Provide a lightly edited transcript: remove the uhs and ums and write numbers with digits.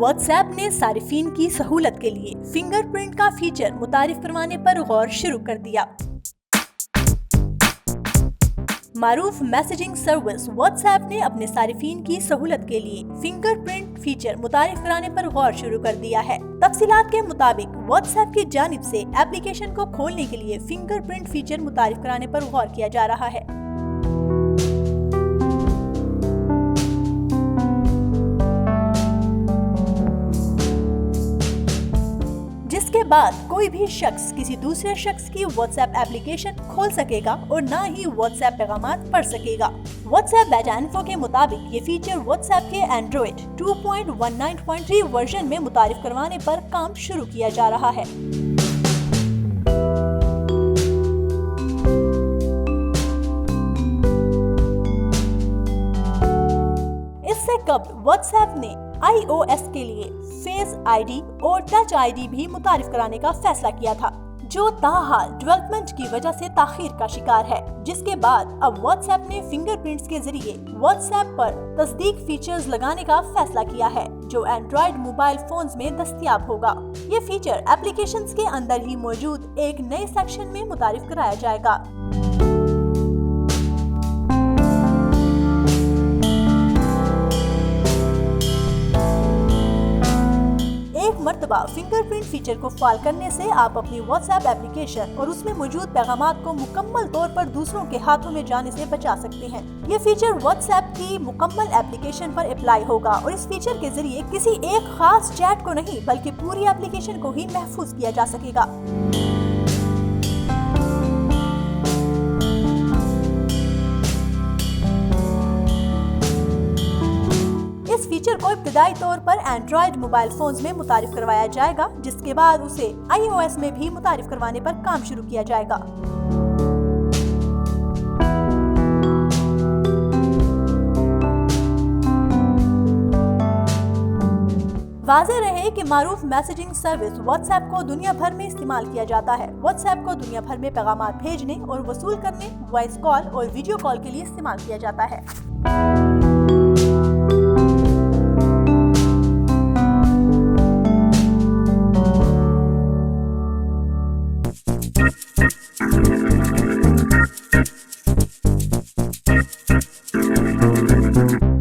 WhatsApp ने सारिफीन की सहूलत के लिए फिंगरप्रिंट का फीचर मुतारिफ करवाने पर गौर शुरू कर दिया। मारूफ मैसेजिंग सर्विस व्हाट्सएप ने अपने सारिफीन की सहूलत के लिए फिंगरप्रिंट फीचर मुतारिफ कराने पर गौर शुरू कर दिया है। तफसीलात के मुताबिक व्हाट्सएप की जानिब से एप्लीकेशन को खोलने के लिए फिंगरप्रिंट फीचर मुतारिफ कराने पर गौर किया जा रहा है। जिसके बाद कोई भी शख्स किसी दूसरे शख्स की व्हाट्सएप एप्लीकेशन खोल सकेगा और ना ही व्हाट्सएप पैगामात पढ़ सकेगा। व्हाट्सएप डेटा इन्फो के मुताबिक ये फीचर व्हाट्सएप के एंड्रॉइड 2.19.3 वर्जन में मुतारिफ करवाने पर काम शुरू किया जा रहा है। इससे कबल व्हाट्सएप ने iOS के लिए फेस आईडी और टच आईडी भी मुतारिफ कराने का फैसला किया था, जो ताहाल डेवलपमेंट की वजह से ताखीर का शिकार है। जिसके बाद अब व्हाट्सएप ने फिंगरप्रिंट्स के जरिए व्हाट्सएप पर तस्दीक फीचर्स लगाने का फैसला किया है, जो एंड्रॉइड मोबाइल फोन्स में दस्तयाब होगा। ये फीचर एप्लीकेशंस के अंदर ही मौजूद एक नए सेक्शन में मुतारिफ कराया जाएगा। मर्तबा फिंगरप्रिंट फीचर को फाल करने से आप अपनी व्हाट्सएप एप्लीकेशन और उसमें मौजूद पैगामात को मुकम्मल तौर पर दूसरों के हाथों में जाने से बचा सकते हैं। ये फीचर व्हाट्सएप की मुकम्मल एप्लीकेशन पर अप्लाई होगा और इस फीचर के जरिए किसी एक खास चैट को नहीं बल्कि पूरी एप्लीकेशन को ही महफूज किया जा सकेगा। इस फीचर को इब्तिदाई तौर पर एंड्रॉइड मोबाइल फोन्स में मुतारिफ करवाया जाएगा, जिसके बाद उसे iOS में भी मुतारिफ करवाने पर काम शुरू किया जाएगा। वाज़ेह रहे कि मारूफ मैसेजिंग सर्विस व्हाट्सएप को दुनिया भर में इस्तेमाल किया जाता है। व्हाट्सएप को दुनिया भर में पैगामात भेजने और वसूल करने, वॉइस कॉल और वीडियो कॉल के लिए इस्तेमाल किया जाता है।